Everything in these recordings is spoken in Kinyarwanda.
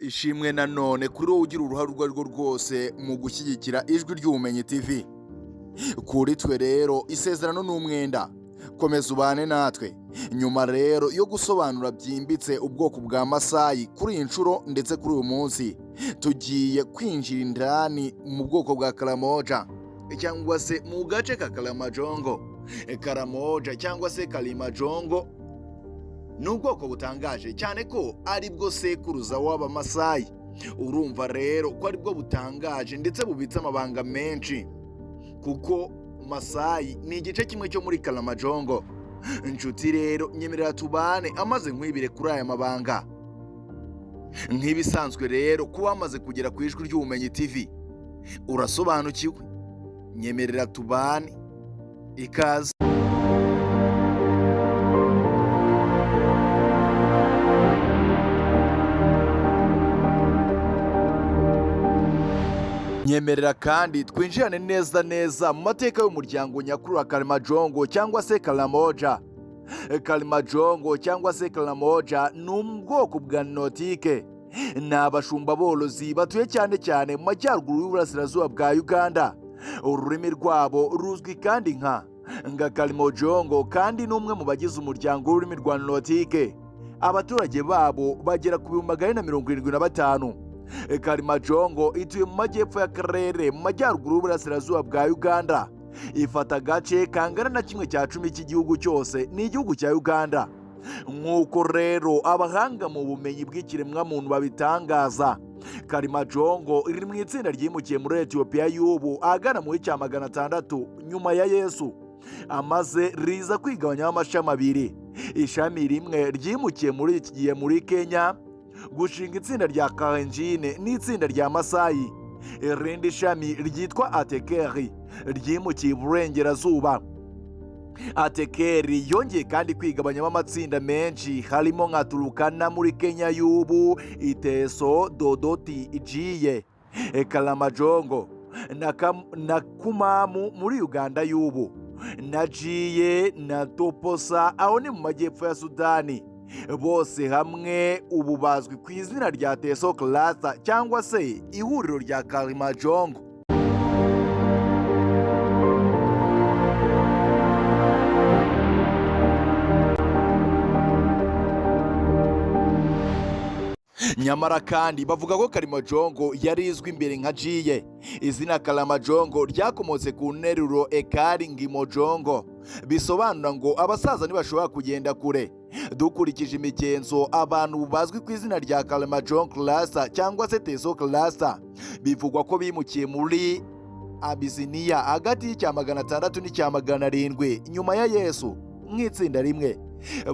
ishimwe nanone kuri wowe ugira uruhare urwo arirwo rwose mu gushyigikira ijwi ry'ubumenyi TV. Kuri twe rero isezerano n'umwenda, komeza ubane natwe. Nyuma rero yo gusobanura byimbitse ubwoko bwa Masayi kuri iyi nshuro ndetse kuri uyu munsi, tugiye kwinjira indani mu bwoko bwa kalamoja cyangwa se mu gace ka Kalimajongo. Kalamoja cyangwa se Kalimajongo ni ubwoko butangaje cyane ko ari bwo sekuruza w'aba Masayi. Urumva rero ko ari bwo butangaje ndetse bubitse amabanga menshi, kuko Masayi ni igice kimwe cyo muri Kalimajongo. Inshuti rero nyemerera tubane amaze nkwibire kuri aya mabanga. Nk'ibisanzwe rero kuba wamaze kugera ku ijwi ry'ubumenyi TV urasobanukiwe. Nyemerera tubane, ikaze. Nyemerera kandi twinjirane neza mu mateka y'umuryango nyakuru wa Kalimajongo cyangwa se kalamoja. Kalimajongo cyangwa se kalamoja ni ubwoko bwa notike. Ni abashumba borozi batuye cyane mu majyaruguru y'uburasirazuba bwa Uganda. Ururimi rwabo ruzwi kandi nka Kalimajongo, kandi ni umwe mu bagize umuryango w'ururimi rwa notike. Abaturage babo bagera ku 475. Kalimajongo ituye mu majyepfo y'akarere mu majyaruguru y'uburasirazuba bwa Uganda. Ifata agace kangana na 1/10 cy'igihugu cyose n'igihugu cya Uganda. Nk'uko rero abahanga mu bumenyi bw'ikiremwamuntu babitangaza, Kalimajongo iri mu itsinda ryimukiye muri Ethiopia y'ubu ahagana mu 600 nyuma ya Yesu, amaze riza kwigabanya amashami abiri. Ishami rimwe ryimukiye muri iki gihe muri Kenya gushinga itsinda rya Kalenjin n'itsinda rya Masayi. Irindi shami ryitwa Atekeri ryimukiye iburengerazuba. Atekeri yongeye kandi kwigabanyamo amatsinda menshi, harimo nka Turukana muri Kenya y'ubu, Iteso, Dodoti, Ijiye, Kalimajongo na Kumamu muri Uganda y'ubu, na Jiye na Toposa aho ni mu majyepfo ya Sudani. Bose hamwe ubu bazwi ku izina rya Teso Cluster cyangwa se ihuriro rya Kalimajongo. Nyamara kandi bavuga ko Kalimajongo yari izwi imbere nka Jiye. Izina Kalimajongo ryakomotse ku nteruro ekari ngimojongo, bisobanura ngo abasaza ntibashobora kugenda kure. Dukurikije imigenzo, abantu bazwi ku izina rya Kalimajongo Cluster cyangwa se Teso Cluster bivugwa ko bimukiye muri Abisiniya hagati y'icya 600 n'icya 700 nyuma ya Yesu nk'itsinda rimwe.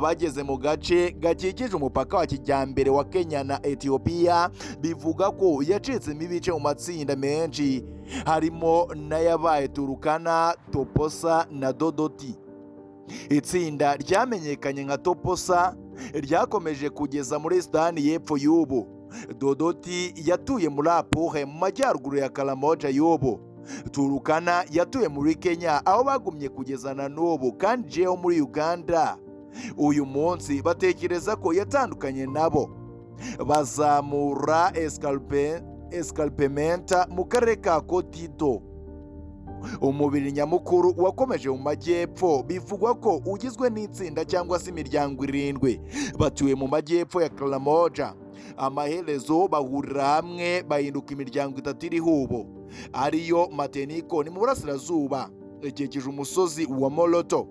Bageze mu gace gakikije umupaka wa kijyambere wa Kenya na Ethiopia, bivuga ko yacitsemo ibice mu matsinda menshi, harimo n'ayabaye Turukana, Toposa na Dodoti. Itsinda ryamenyekanye nka Toposa ryakomeje kugeza muri Sudani y'Epfo y'ubu. Dodoti yatuye muri Apuhe mu majyaruguru ya Kalamoja y'ubu. Turukana yatuye muri Kenya aho bagumye kugeza na n'ubu, kandi Jiye muri Uganda uyu munsi batekereza ko yatandukanye nabo. Bazamura escarpementa mu karere ka Kotito. Umubiri nyamukuru wakomeje mu majyepfo, bivugwa ko ugizwe n'itsinda cyangwa se imiryango 7 batuye mu majyepfo ya Kalamoja. Amaherezo bahurira hamwe bahinduka imiryango 3 iriho ubu, ariyo Mateniko ni mu burasirazuba ikikije umusozi wa Moloto,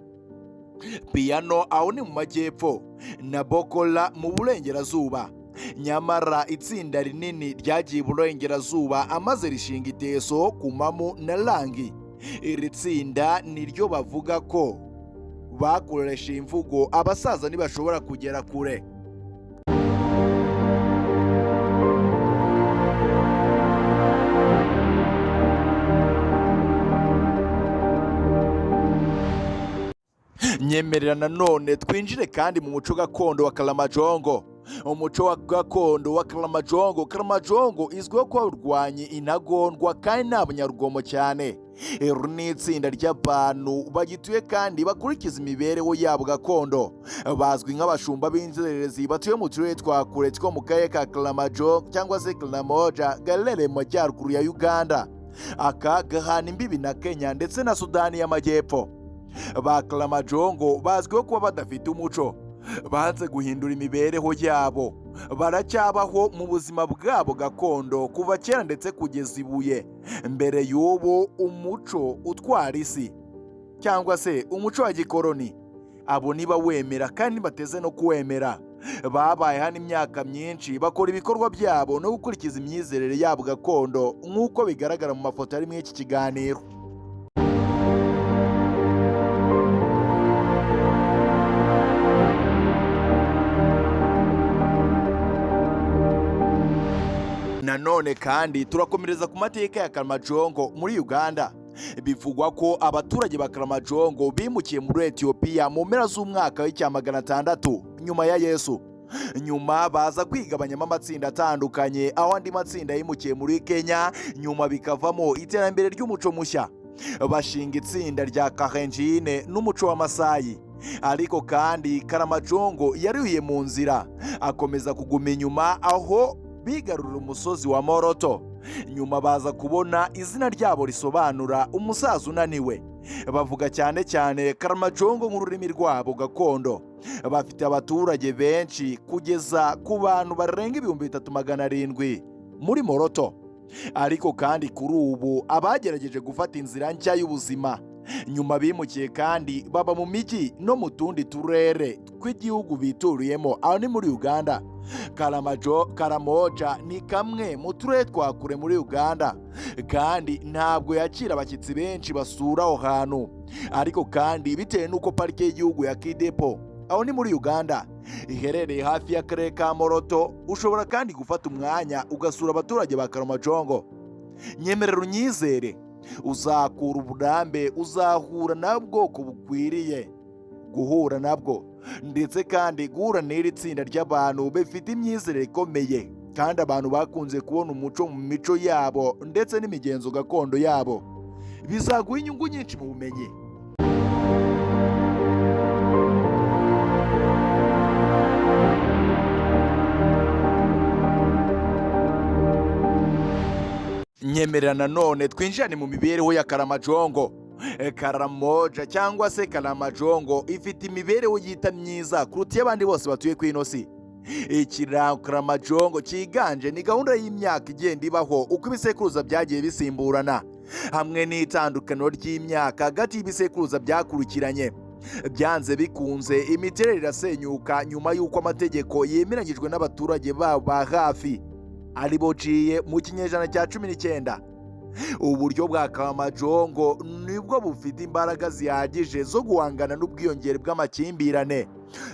Piano aho ni mu majyepfo, na Bokola mu burengerazuba. Nyamara itsinda rinini ryagiye iburengerazuba amaze rishinga Iteso, Kumamu na Langi. Iri tsinda niryo bavuga ko bakoresha imvugo abasaza ntibashobora kugera kure. Nyemerera nanone twinjire kandi mu muco gakondo wa Kalimajongo. umuco wa gakondo wa Kalimajongo izwiho kuba urwanyi intagondwa kandi nta bunyarugomo cyane. Uru ni itsinda ry'abantu bagituye kandi bakurikiza imibereho yabo gakondo, bazwi nk'abashumba b'inzererezi batuye mu turere twa kure two mu karere ka Kalimajongo cyangwa se Kalamoja gaherereye mu majyaruguru ya Uganda, aka gahana imbibi na Kenya ndetse na Sudani y'Amajyepfo. Ba Kalimajongo bazwiho kuba badafite umuco, banze guhindura imibereho yabo, baracyabaho mu buzima bwabo gakondo kuva kera ndetse kugeza ibuye. Mbere y'ubu umuco utwara isi cyangwa se umuco wa gikoroni, abo niba wemera kandi bateze no kuwemera. Babaye hano imyaka myinshi, bakora ibikorwa byabo no gukurikiza imyizerere yabo gakondo nk'uko bigaragara mu mafoto ari muri iki kiganiro. Nanone kandi turakomereza ku mateka ya Kalimajongo muri Uganda. Bivugwa ko abaturage ba Kalimajongo bimukiye muri Ethiopia mu mpera z'umwaka w'600 nyuma ya Yesu. Nyuma baza kwigabanyamo amatsinda atandukanye, aho andi matsinda yimukiye muri Kenya, nyuma bikavamo iterambere ry'umuco mushya. Bashinga itsinda rya Kalenjin n'umuco wa Masayi. Ariko kandi Kalimajongo yarihuye mu nzira, akomeza kuguma inyuma aho bigarurira umusozi wa Moroto. Nyuma baza kubona izina ryabo risobanura umusaza unaniwe. Bavuga cyane cyane Kalimajongo nk'ururimi rwabo gakondo. Bafite abaturage benshi kugeza ku bantu barenga 3700 muri Moroto. Ariko kandi kuri ubu abagerageje gufata inzira nshya y'ubuzima. Nyuma bimukiye kandi baba mu mijyi no mu tundi turere tw'igihugu bituriyemo, aho ni muri Uganda. Kalamoja ni kamwe mu turere twa kure muri Uganda, kandi ntabwo yakira abashyitsi benshi basura aho hantu. Ariko kandi bitewe n'uko parike y'igihugu ya Kidepo, aho ni muri Uganda, iherereye hafi y'akarere ka Moroto, ushobora kandi gufata umwanya ugasura abaturage ba Kalimajongo. Nyemerera unyizere, uzakura uburambe, uzahura n'ubwoko bukwiriye guhura nabwo, ndetse kandi guhura n'iri tsinda ry'abantu bafite imyizerere ikomeye kandi abantu bakunze kubona umuco mu mico yabo ndetse n'imigenzo gakondo yabo. Bizaguha inyungu nyinshi mu bumenyi. Nyemerera nanone twinjirane mu mibereho ya Kalimajongo. Kalamoja cyangwa se Kalimajongo ifite imibereho yita myiza kuruta abandi bose batuye ku ino si. Ikiranga Kalimajongo cyiganje ni gahunda y'imyaka igenda ibaho uko ibisekuruza byagiye bisimburana, hamwe n'itandukaniro ry'imyaka hagati y'ibisekuruza byakurikiranye. Byanze bikunze imiterere irasenyuka nyuma y'uko amategeko yemeranyijwe n'abaturage babo ba hafi ari bociye mu kinyejana cya 19. Uburyo bwa Kalimajongo nibwo bufite imbaraga zihagije zo guhangana n'ubwiyongere bw'amakimbirane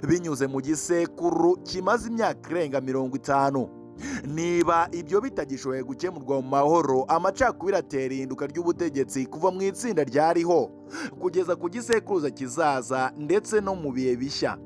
binyuze mu gisekuru kimaze imyaka irenga 50. Niba ibyo bitagishoboye gukemurwa mu mahoro, amacakubiri atera ihinduka ry'ubutegetsi kuva mu itsinda ryariho kugeza ku gisekuruza kizaza ndetse no mu bihe bishya.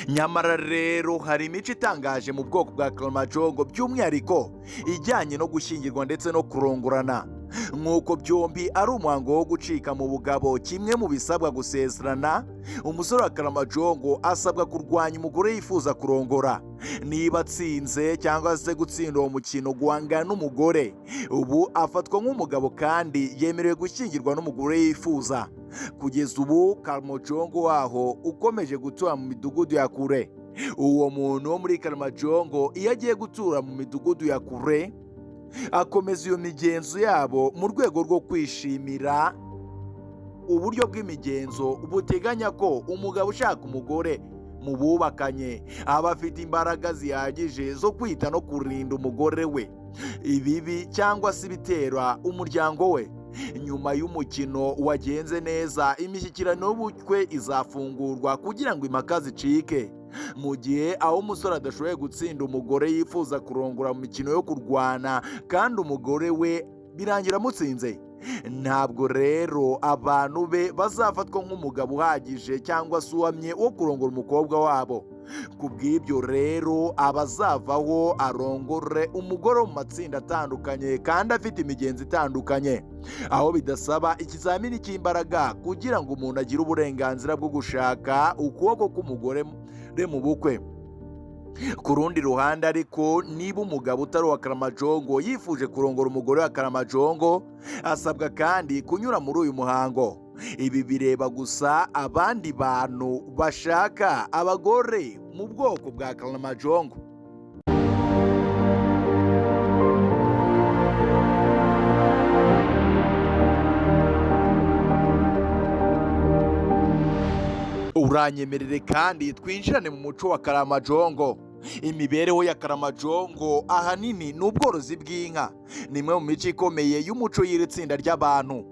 Nyamara rero hari imico itangaje mu bwoko bwa Kalimajongo, by'umwihariko ijyanye no gushyingirwa ndetse no kurongorana. Nk'uko byombi ari umuhango wo gucika mu bugabo, kimwe mu bisabwa gusezerana, umusore wa Kalimajongo asabwa kurwanya umugore yifuza kurongora. Niba atsinze cyangwa se gutsinda uwo mukino guhangana n'umugore, ubu afatwa nk'umugabo kandi yemerewe gushyingirwa n'umugore yifuza. Kugeza ubu Kalimajongo waho ukomeje gutura mu midugudu ya kure. Uwo muntu wo muri Kalimajongo iyo agiye gutura mu midugudu ya kure, akomeza iyo migenzo yabo mu rwego rwo kwishimira uburyo bw'imigenzo buteganya ko umugabo ushaka umugore mu bubakanye aba afite imbaraga zihagije zo kwita no kurinda umugore we ibibi cyangwa se ibitera umuryango we. Nyuma y'umukino wagenze neza, imishyikirano y'ubukwe izafungurwa kugira ngo impaka zicike. Mu gihe aho umusore adashoboye gutsinda umugore yifuza kurongora mu mikino yo kurwana kandi umugore we birangira amutsinze, ntabwo rero abantu be bazafatwa nk'umugabo uhagije cyangwa se uhamye wo kurongora umukobwa wabo. Ku bw'ibyo rero abazavaho arongore umugore wo mu matsinda atandukanye kandi afite imigenzo itandukanye, aho bidasaba ikizamini cy'imbaraga kugira ngo umuntu agire uburenganzira bwo gushaka ukuboko k'umugore mu bukwe. Ku rundi ruhande ariko, niba umugabo utari uwa Kalimajongo yifuje kurongora umugore wa Kalimajongo, asabwa kandi kunyura muri uyu muhango. Ibi bireba gusa abandi bantu bashaka abagore mu bwoko bwa Kalimajongo. Uranyemerere kandi twinjirane mu muco wa Kalimajongo. Imibereho ya Kalimajongo ahanini ni ubworozi bw'inka. Ni imwe mu mico ikomeye y'umuco y'iri tsinda ry'abantu.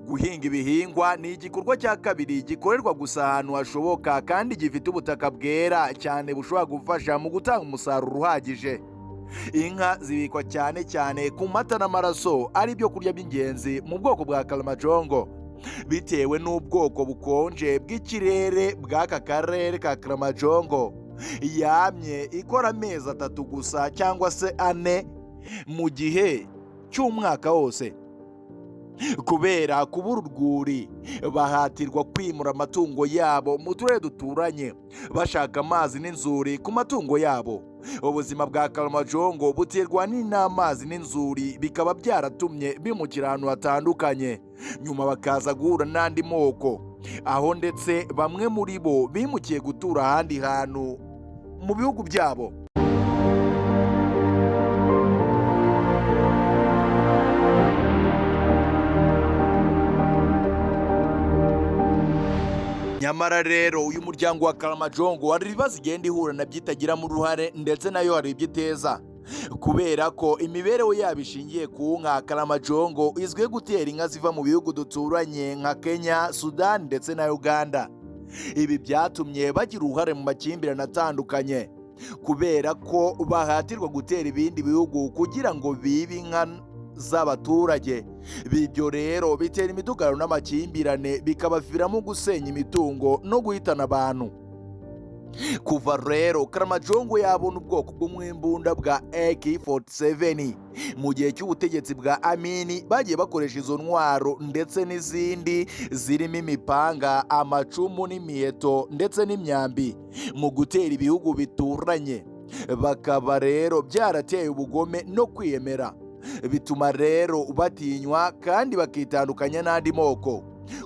Guhinga ibihingwa ni igikorwa cya kabiri gikorerwa gusa ahantu hashoboka kandi gifite ubutaka bwera cyane bushobora gufasha mu gutanga umusaruro uhagije. Inka zibikwa cyane cyane ku mata n'amaraso ari byo kurya by'ingenzi mu bwoko bwa Kalimajongo. Bitewe n'ubwoko bukonje bw'ikirere bw'aka karere ka Kalimajongo, yamye ikora amezi 3 gusa cyangwa se 4 mu gihe cy'umwaka wose. Kubera kubura urwuri, bahatirwa kwimura amatungo yabo mu turere duturanye bashaka amazi n'inzuri ku matungo yabo. Ubuzima bwa Kalimajongo buterwa n'amazi n'inzuri, bikaba byaratumye bimukira ahantu hatandukanye, nyuma bakaza guhura n'andi moko, aho ndetse bamwe muri bo bimukiye gutura ahandi hantu mu bihugu byabo. Nyamara rero uyu muryango wa Kalimajongo hari ibibazo igenda ihura na byitagiramo uruhare, ndetse nayo hari ibyo iteza. Kubera ko imibereho yabo ishingiye ku nka, Kalimajongo izwiho gutera inka ziva mu bihugu duturanye nka Kenya, Sudani ndetse na Uganda. Ibi byatumye bagira uruhare mu makimbirane atandukanye, kubera ko bahatirwa gutera ibindi bihugu kugira ngo bibe inka z'abaturage. Ibyo rero bitera imidugararo n'amakimbirane, bikabaviramo gusenya imitungo no guhitana abantu. Kuva rero Kalimajongo yabona ubwoko bw'umwimbunda bwa AK-47 mu gihe cy'ubutegetsi bwa Amini, bagiye bakoresha izo ntwaro ndetse n'izindi zirimo imipanga, amacumu n'imiheto ndetse n'imyambi mu gutera ibihugu bituranye. Bakaba rero byarateye ubugome no kwiyemera, bituma rero batinywa kandi bakitandukanya n'andi moko.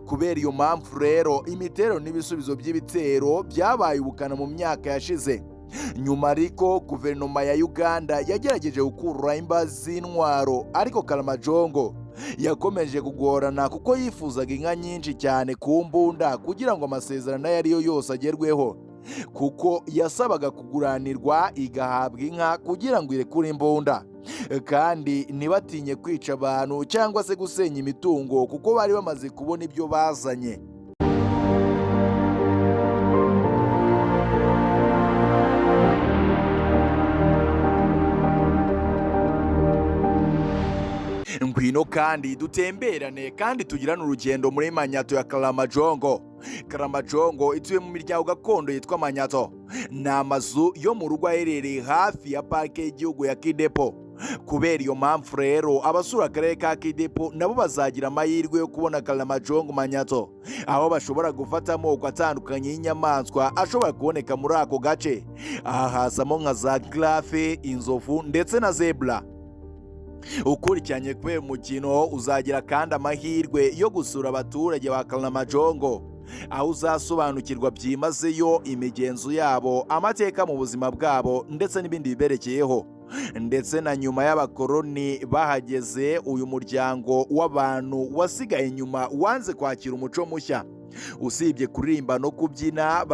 Kubera iyo mpamvu rero imiterero n'ibisubizo by'ibitero byabaye ubukana mu myaka yashize. Nyuma ariko guverinoma ya Uganda yagerageje gukurura imbazi z'intwaro, ariko Kalimajongo yakomeje kugorana kuko yifuzaga inka nyinshi cyane ku mbunda kugira ngo amasezerano ayo ariyo yose agerweho, kuko yasabaga kuguranirwa igahabwa inka kugira ngo irekure imbunda, kandi ntibatinye kwica abantu cyangwa se gusenya imitungo kuko bari bamaze kubona ibyo bazanye. Ngwino kandi dutemberane kandi tugirane urugendo muri manyato ya Kalimajongo. Kalimajongo ituye mu miryango gakondo yitwa manyato. Ni amazu yo mu rugo aherereye hafi ya parike y'igihugu ya Kidepo. Kubera iyo mpamvu rero abasura akarere ka Kidepo nabo bazagira amahirwe yo kubona Kalimajongo manyato, aho bashobora gufata amoko atandukanye y'inyamaswa ashobora kuboneka muri ako gace. Aha hazamo nka za girafe, inzovu ndetse na zebra. Ukurikiranye kwe mukino uzagira kandi amahirwe yo gusura abaturage ba Kalimajongo, aho uzasobanukirwa byimazeyo imigenzo yabo, amateka mu buzima bwabo ndetse n'ibindi biberekeyeho. Ndetse na nyuma y'abakoloni bahageze, uyu muryango w'abantu wasigaye inyuma wanze kwakira umuco mushya. Usibye kuririmba no kubyina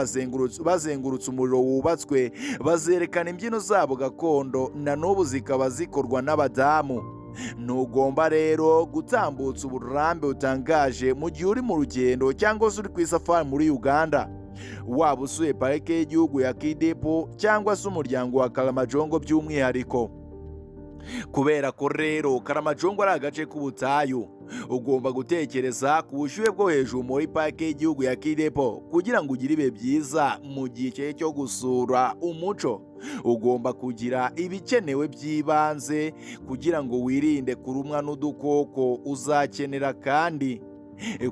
bazengurutse umuriro wubatswe, bazerekana imbyino zabo gakondo, na n'ubu zikaba zikorwa n'abadamu. Ntugomba rero gutambutsa uburambe butangaje mu gihe uri mu rugendo cyangwa se uri ku isafari muri Uganda. Waba usuye parike y'igihugu ya Kidepo cyangwa se umuryango wa Kalimajongo by'umwihariko. Kubera ko rero Kalimajongo ari agace k'ubutayu, ugomba gutekereza ku bushyuhe bwo hejuru muri parike y'igihugu ya Kidepo kugira ngo ugire ibihe byiza mu gihe cyo gusura umuco. Ugomba kugira ibikenewe by'ibanze kugira ngo wirinde kurumwa n'udukoko. Uzakenera kandi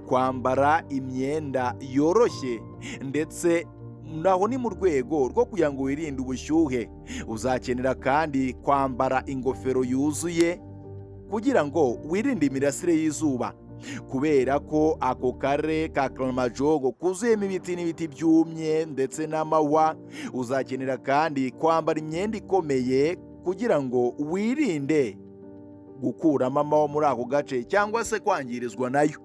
kwambara imyenda yoroshye ndetse naho ni mu rwego rwo kugira ngo wirinde ubushyuhe. Uzakenera kandi kwambara ingofero yuzuye kugira ngo wirinde imirasire y'izuba, kubera ko ako kare ka Kalimajongo kuzuyemo ibiti n'ibiti byumye ndetse n'amahwa. Uzakenera kandi kwambara imyenda ikomeye kugira ngo wirinde gukuramo amahwa muri ako gace cyangwa se kwangirizwa nayo.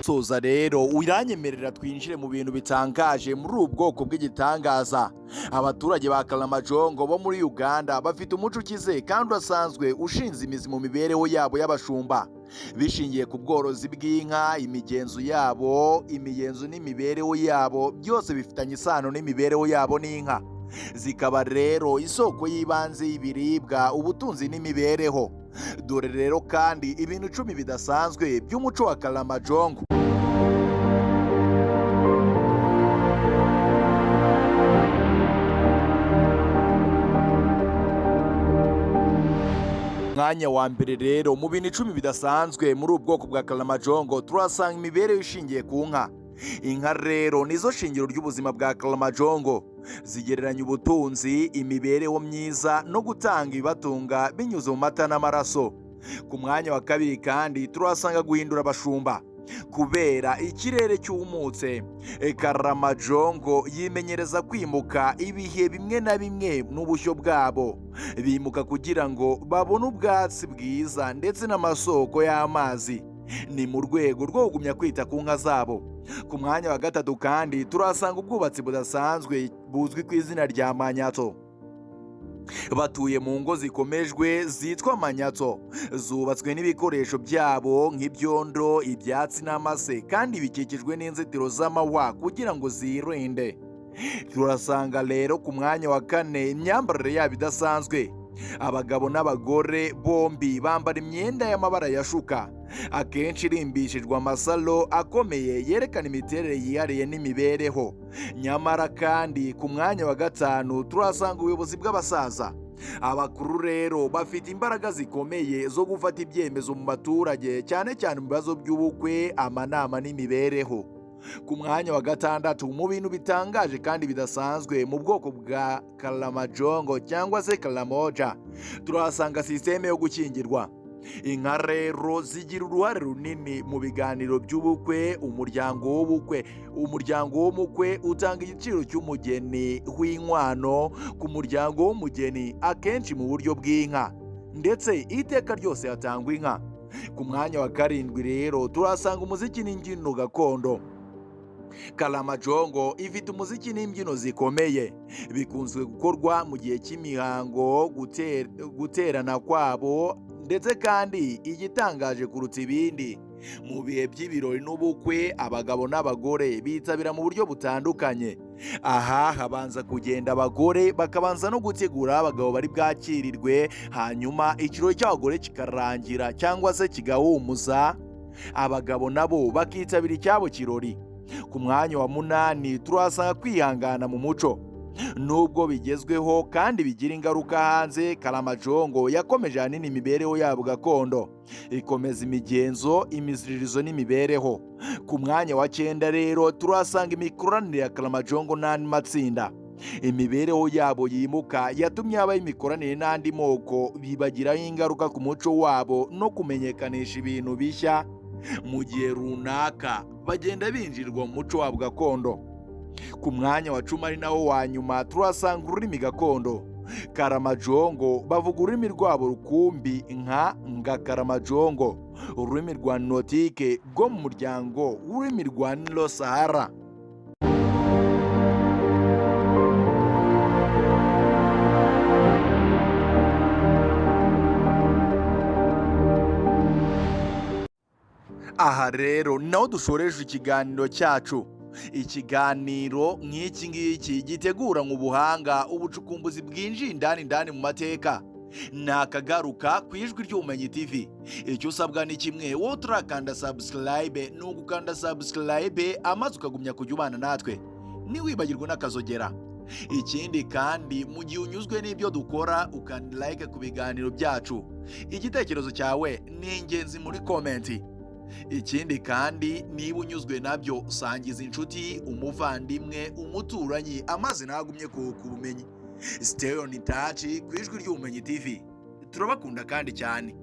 Soza rero wiranyemerera twinjire mu bintu bitangaje muri ubu bwoko bw'igitangaza. Abaturage ba Kalimajongo bo muri Uganda bafite umuco ukize kandi udasanzwe ushinze imizi mu mibereho yabo y'abashumba, bishingiye ku bworozi bw'inka. Imigenzo n'imibereho yabo byose bifitanye isano n'imibereho yabo n'inka, zikaba rero isoko y'ibanze y'ibiribwa, ubutunzi n'imibereho. Dore rero kandi ibintu 10 bidasanzwe by'umuco wa Kalimajongo. Mwanya wa mbere rero mu bintu 10 bidasanzwe muri ubu bwoko bwa Kalimajongo turasanga imibereho ishingiye ku nka. Inka rero nizo shingiro ry'ubuzima bwa Kalimajongo, zigereranya ubutunzi, imibereho myiza no gutanga ibibatunga binyuze mu mata n'amaraso. Ku mwanya wa kabiri kandi turasanga guhindura abashumba. Kubera ikirere cyumutse, Kalimajongo yimenyereza kwimuka ibihe bimwe na bimwe n'ubushyo bwabo. Bimuka kugira ngo babone ubwatsi bwiza ndetse n'amasoko y'amazi. Ni mu rwego rwo kugumya kwita ku nka zabo. Ku mwanya wa gatatu kandi turasanga ubwubatsi budasanzwe buzwi ku izina rya manyato. Batuye mu ngo zikomejwe zitwa manyato, zubatswe n'ibikoresho byabo nk'ibyondo, ibyatsi n'amase, kandi bikikijwe n'inzitiro z'amahwa kugira ngo zirinde. Turasanga rero ku mwanya wa kane imyambarire yabo idasanzwe. Abagabo n'abagore bombi bambara imyenda y'amabara yashuka, akenshi irimbishijwe amasaro akomeye yerekana imiterere yihariye n'imibereho. Nyamara kandi ku mwanya wa gatanu turasanga ubuyobozi bw'abasaza. Abakuru rero bafite imbaraga zikomeye zo gufata ibyemezo mu baturage, cyane cyane mu bibazo by'ubukwe, amanama n'imibereho. Ku mwanya wa gatandatu mu bintu bitangaje kandi bidasanzwe mu bwoko bwa Kalimajongo cyangwa se kalamoja, turahasanga sisiteme yo gukingirwa. Inka rero zigira uruhare runini mu biganiro by'ubukwe. Umuryango w'umukwe utanga igiciro cy'umugeni w'inkwano ku muryango w'umugeni, akenshi mu buryo bw'inka, ndetse iteka ryose hatangwa inka. Ku mwanya wa karindwi rero turahasanga umuziki n'imbyino gakondo. Kalimajongo ifite umuziki n'imbyino zikomeye, bikunzwe gukorwa mu gihe cy'imihango, guterana kwabo, ndetse kandi igitangaje kuruta ibindi, mu bihe by'ibirori n'ubukwe abagabo n'abagore bitabira mu buryo butandukanye. Aha habanza kugenda abagore bakabanza no gutegura abagabo bari bwakirirwe, hanyuma ikirori cy'abagore kikarangira cyangwa se kigahumuza, abagabo nabo bakitabira icyabo kirori. Ku mwanya wa munani turasanga kwihangana mu muco. Nubwo bigezweho kandi bigira ingaruka hanze, Kalimajongo yakomeje ahanini imibereho yabo gakondo, ikomeza imigenzo, imiziririzo n'imibereho. Ku mwanya wa 9 rero turasanga imikoranire ya Kalimajongo n'andi matsinda. Imibereho yabo yimuka yatumye habaho imikoranire n'andi moko, bibagiraho ingaruka ku muco wabo no kumenyekanisha ibintu bishya. Mu gihe runaka bagenda binjirwa mu muco wabo gakondo. Ku mwanya wa 10 ari naho wa nyuma turasanga ururimi gakondo. Kalimajongo bavuga ururimi rwabo rukumbi nka Kalimajongo, ururimi rwa Notike rwo mu muryango w'ururimi rwa Nilo Sahara. aha rero naho dushoreje ikiganiro cyacu. Ikiganiro nk'iki ngiki gitegura mu buhanga ubucukumbuzi bwinjiye indani mu mateka, nakagaruka ku ijwi ry'ubumenyi TV. Icyo usabwa ni kimwe, wowe utarakanda subscribe ni ugukanda subscribe amaze ukagumya kujya ubana natwe, ntiwibagirwe n'akazogera. Ikindi kandi mu gihe unyuzwe n'ibyo dukora ukanda like ku biganiro byacu, igitekerezo cyawe ni ingenzi muri komenti. Ikindi kandi niba unyuzwe nabyo sangiza inshuti, umuvandimwe, umuturanyi, amazi nagumye ku bumenyi. Stay on touch ku ijwi ry'ubumenyi TV. Turabakunda kandi cyane.